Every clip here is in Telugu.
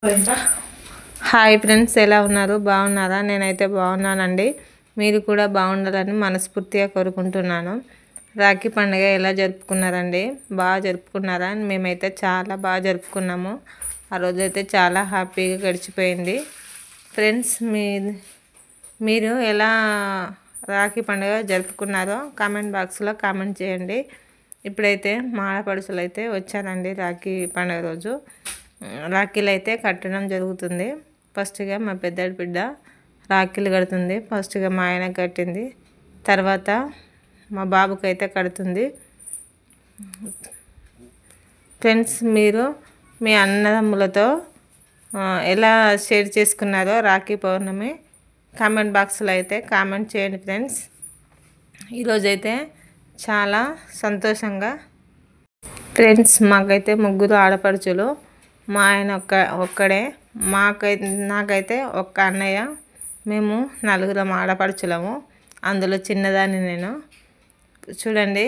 హాయ్ ఫ్రెండ్స్, ఎలా ఉన్నారు? బాగున్నారా? నేనైతే బాగున్నానండి. మీరు కూడా బాగుండాలని మనస్ఫూర్తిగా కోరుకుంటున్నాను. రాఖీ పండుగ ఎలా జరుపుకున్నారండి? బాగా జరుపుకున్నారా? మేమైతే చాలా బాగా జరుపుకున్నాము. ఆ రోజైతే చాలా హ్యాపీగా గడిచిపోయింది. ఫ్రెండ్స్, మీరు ఎలా రాఖీ పండుగ జరుపుకున్నారో కామెంట్ బాక్స్లో కామెంట్ చేయండి. ఇప్పుడైతే మా ఆడపడుచులు అయితే వచ్చారండి. రాఖీ పండుగ రోజు రాఖీలు అయితే కట్టడం జరుగుతుంది. ఫస్ట్గా మా పెద్దడి బిడ్డ రాఖీలు కడుతుంది. ఫస్ట్గా మా ఆయన కట్టింది, తర్వాత మా బాబుకి అయితే కడుతుంది. ఫ్రెండ్స్, మీరు మీ అన్నదమ్ములతో ఎలా షేర్ చేసుకున్నారో రాఖీ పౌర్ణమి కామెంట్ బాక్స్లో అయితే కామెంట్ చేయండి. ఫ్రెండ్స్, ఈరోజైతే చాలా సంతోషంగా ఫ్రెండ్స్, మాకైతే ముగ్గురు ఆడపడుచులు. మా ఆయన ఒక్కడే, నాకైతే ఒక్క అన్నయ్య. మేము నలుగురం ఆడపడుచులము. అందులో చిన్నదాన్ని నేను. చూడండి,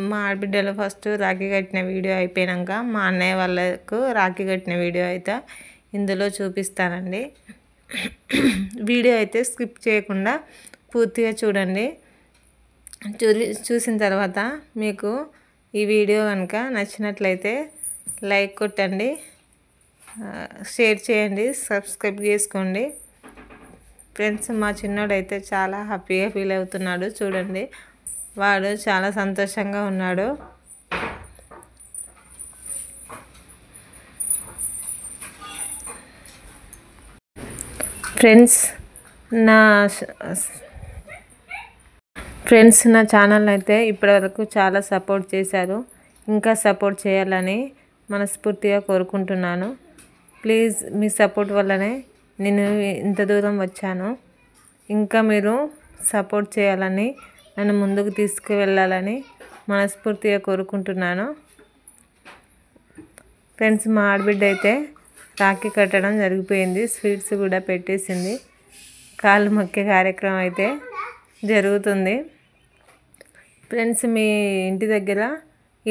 మా ఆడబిడ్డలు ఫస్ట్ రాఖీ కట్టిన వీడియో అయిపోయాక మా అన్నయ్య వాళ్ళకు రాఖీ కట్టిన వీడియో అయితే ఇందులో చూపిస్తానండి. వీడియో అయితే స్కిప్ చేయకుండా పూర్తిగా చూడండి. చూసిన తర్వాత మీకు ఈ వీడియో కనుక నచ్చినట్లయితే లైక్ కొట్టండి, షేర్ చేయండి, సబ్స్క్రైబ్ చేసుకోండి. ఫ్రెండ్స్, మా చిన్నోడైతే చాలా హ్యాపీగా ఫీల్ అవుతున్నాడు. చూడండి, వాడు చాలా సంతోషంగా ఉన్నాడు. ఫ్రెండ్స్, నా ఛానల్ అయితే ఇప్పటివరకు చాలా సపోర్ట్ చేశారు. ఇంకా సపోర్ట్ చేయాలని మనస్ఫూర్తిగా కోరుకుంటున్నాను. ప్లీజ్, మీ సపోర్ట్ వల్లనే నేను ఇంత దూరం వచ్చాను. ఇంకా మీరు సపోర్ట్ చేయాలని, నన్ను ముందుకు తీసుకువెళ్ళాలని మనస్ఫూర్తిగా కోరుకుంటున్నాను. ఫ్రెండ్స్, మా ఆడబిడ్డ అయితే రాఖీ కట్టడం జరిగిపోయింది. స్వీట్స్ కూడా పెట్టేసింది. కాళ్ళు మొక్కే కార్యక్రమం అయితే జరుగుతుంది. ఫ్రెండ్స్, మీ ఇంటి దగ్గర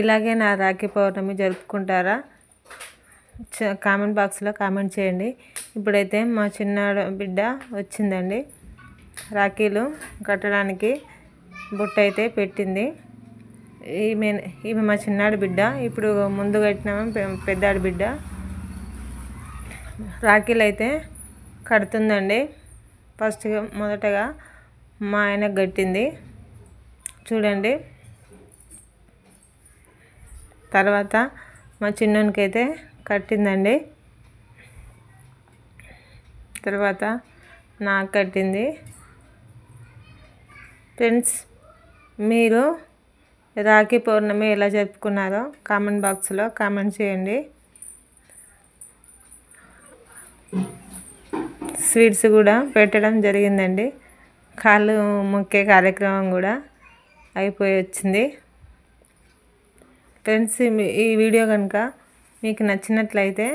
ఇలాగే నా రాఖీ పౌర్ణమి జరుపుకుంటారా? కామెంట్ బాక్స్లో కామెంట్ చేయండి. ఇప్పుడైతే మా చిన్న బిడ్డ వచ్చిందండి. రాఖీలు కట్టడానికి బొట్టు అయితే పెట్టింది. ఈమె మా చిన్నాడు బిడ్డ. ఇప్పుడు ముందు కట్టిన పెద్దాడి బిడ్డ రాఖీలు అయితే కడుతుందండి. మొదటగా మా ఆయనకు కట్టింది. చూడండి, తర్వాత మా చిన్నోనికి అయితే కట్టిందండి. తర్వాత నాకు కట్టింది. ఫ్రెండ్స్, మీరు రాఖీ పౌర్ణమి ఎలా జరుపుకున్నారో కామెంట్ బాక్స్లో కామెంట్ చేయండి. స్వీట్స్ కూడా పెట్టడం జరిగిందండి. కాళ్ళు మొక్కే కార్యక్రమం కూడా అయిపోయి వచ్చింది. ఫ్రెండ్స్, ఈ వీడియో కనుక మీకు నచ్చినట్లయితే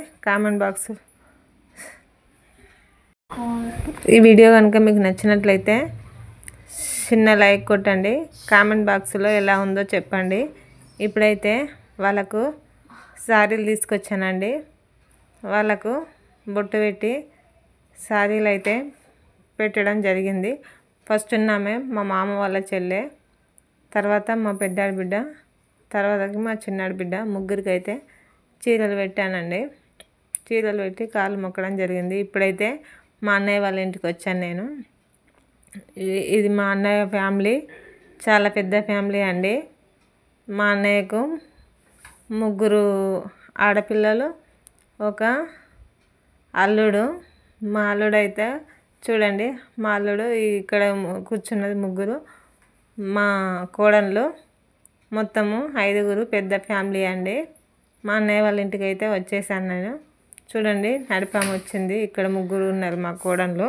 చిన్న లైక్ కొట్టండి. కామెంట్ బాక్స్లో ఎలా ఉందో చెప్పండి. ఇప్పుడైతే వాళ్ళకు శారీలు తీసుకొచ్చానండి. వాళ్ళకు బొట్టు పెట్టి శారీలు అయితే పెట్టడం జరిగింది. ఫస్ట్ ఉన్నామే మా మామ వాళ్ళ చెల్లె, తర్వాత మా పెద్దాడి బిడ్డ, తర్వాత మా చిన్నాడి బిడ్డ. ముగ్గురికి అయితే చీరలు పెట్టానండి. చీరలు పెట్టి కాళ్ళు మొక్కడం జరిగింది. ఇప్పుడైతే మా అన్నయ్య వాళ్ళ ఇంటికి వచ్చాను నేను. ఇది మా అన్నయ్య ఫ్యామిలీ, చాలా పెద్ద ఫ్యామిలీ అండి. మా అన్నయ్యకు ముగ్గురు ఆడపిల్లలు, ఒక అల్లుడు. మా అల్లుడు అయితే చూడండి, మా అల్లుడు ఇక్కడ కూర్చున్నది. ముగ్గురు మా కోడళ్ళు. మొత్తము 5గురు పెద్ద ఫ్యామిలీ అండి. మా అన్నయ్య వాళ్ళ ఇంటికి అయితే వచ్చేసాను నేను. చూడండి, నడిపాము వచ్చింది. ఇక్కడ ముగ్గురు ఉన్నారు మా కోడళ్ళు.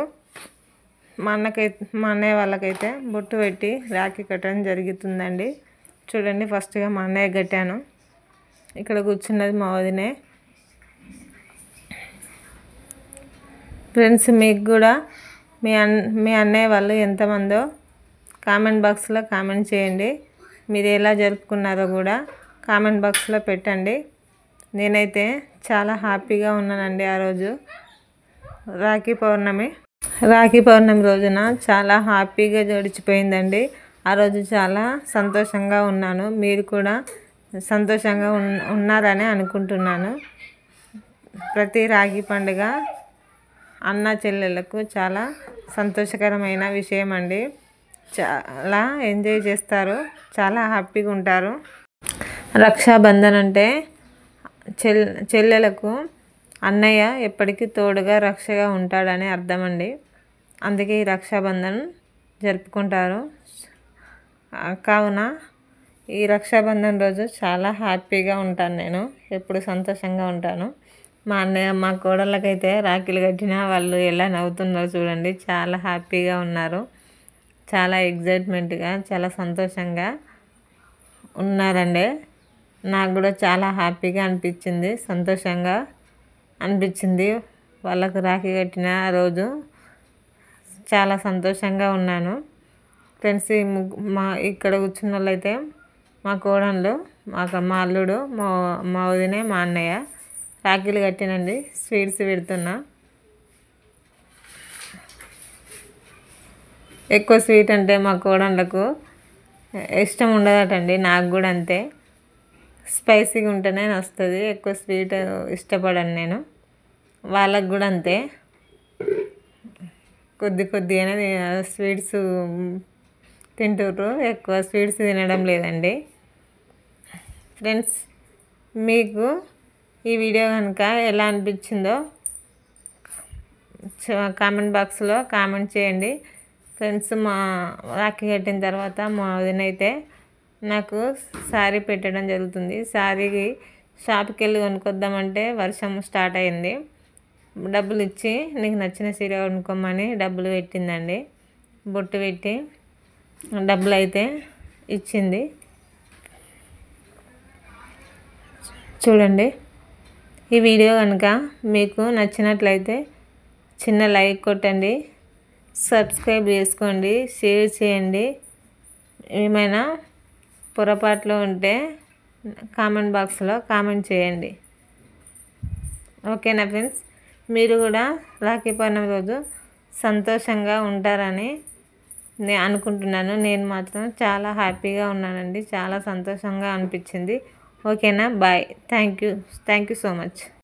మా అన్నయ్య వాళ్ళకైతే బొట్టు పెట్టి రాఖీ కట్టడం జరుగుతుందండి. చూడండి, ఫస్ట్గా మా అన్నయ్య కట్టాను. ఇక్కడ కూర్చున్నది మా వదినే. ఫ్రెండ్స్, మీకు కూడా మీ అన్నయ్య వాళ్ళు ఎంతమందో కామెంట్ బాక్స్లో కామెంట్ చేయండి. మీరు ఎలా జరుపుకున్నారో కూడా కామెంట్ బాక్స్లో పెట్టండి. నేనైతే చాలా హ్యాపీగా ఉన్నానండి. ఆ రోజు రాఖీ పౌర్ణమి రోజున చాలా హ్యాపీగా గడిచిపోయిందండి. ఆ రోజు చాలా సంతోషంగా ఉన్నాను. మీరు కూడా సంతోషంగా ఉన్నారని అనుకుంటున్నాను. ప్రతి రాఖీ పండుగ అన్న చెల్లెళ్ళకు చాలా సంతోషకరమైన విషయం అండి. చాలా ఎంజాయ్ చేస్తారు, చాలా హ్యాపీగా ఉంటారు. రక్షాబంధన్ అంటే చెల్లెలకు అన్నయ్య ఎప్పటికీ తోడుగా రక్షగా ఉంటాడని అర్థం అండి. అందుకే ఈ రక్షాబంధన్ జరుపుకుంటారు. కావున ఈ రక్షాబంధన్ రోజు చాలా హ్యాపీగా ఉంటాను. నేను ఎప్పుడు సంతోషంగా ఉంటాను. మా అన్నయ్య మా కోడళ్ళకైతే రాఖీలు కట్టినా వాళ్ళు ఎలా నవ్వుతున్నారో చూడండి. చాలా హ్యాపీగా ఉన్నారు, చాలా ఎగ్జైట్మెంట్గా, చాలా సంతోషంగా ఉన్నారండి. నాకు కూడా చాలా హ్యాపీగా అనిపించింది, సంతోషంగా అనిపించింది. వాళ్ళకు రాఖీ కట్టిన రోజు చాలా సంతోషంగా ఉన్నాను. ఫ్రెండ్స్, మా ఇక్కడ కూర్చున్న వాళ్ళైతే మా కోడళ్ళు, మా అల్లుడు, మా వదినే, మా అన్నయ్య రాఖీలు కట్టినండి. స్వీట్స్ పెడుతున్నా. ఎక్కువ స్వీట్ అంటే మా కోడళ్ళకు ఇష్టం ఉండదటండి. నాకు కూడా అంతే, స్పైసీగా ఉంటేనే వస్తుంది. ఎక్కువ స్వీట్ ఇష్టపడను నేను. వాళ్ళకు కూడా అంతే, కొద్దిగానే స్వీట్స్ తింటుర్రు, ఎక్కువ స్వీట్స్ తినడం లేదండి. ఫ్రెండ్స్, మీకు ఈ వీడియో కనుక ఎలా అనిపించిందో కామెంట్ బాక్స్లో కామెంట్ చేయండి. ఫ్రెండ్స్, మా రాఖీ కట్టిన తర్వాత మా వదినైతే నాకు శారీ పెట్టడం జరుగుతుంది. శారీకి షాప్కి వెళ్ళి కొనుక్కొద్దామంటే వర్షం స్టార్ట్ అయింది. డబ్బులు ఇచ్చి నీకు నచ్చిన చీర కొనుక్కోమని డబ్బులు పెట్టిందండి. బొట్టు పెట్టి డబ్బులు అయితే ఇచ్చింది. చూడండి. ఈ వీడియో కనుక మీకు నచ్చినట్లయితే చిన్న లైక్ కొట్టండి, సబ్స్క్రైబ్ చేసుకోండి, షేర్ చేయండి. ఏమైనా పొరపాట్లు ఉంటే కామెంట్ బాక్స్లో కామెంట్ చేయండి. ఓకేనా ఫ్రెండ్స్? మీరు కూడా రాఖీ పౌర్ణమి రోజు సంతోషంగా ఉంటారని నేను అనుకుంటున్నాను. నేను మాత్రం చాలా హ్యాపీగా ఉన్నానండి, చాలా సంతోషంగా అనిపించింది. ఓకేనా? Bye. Thank you so much.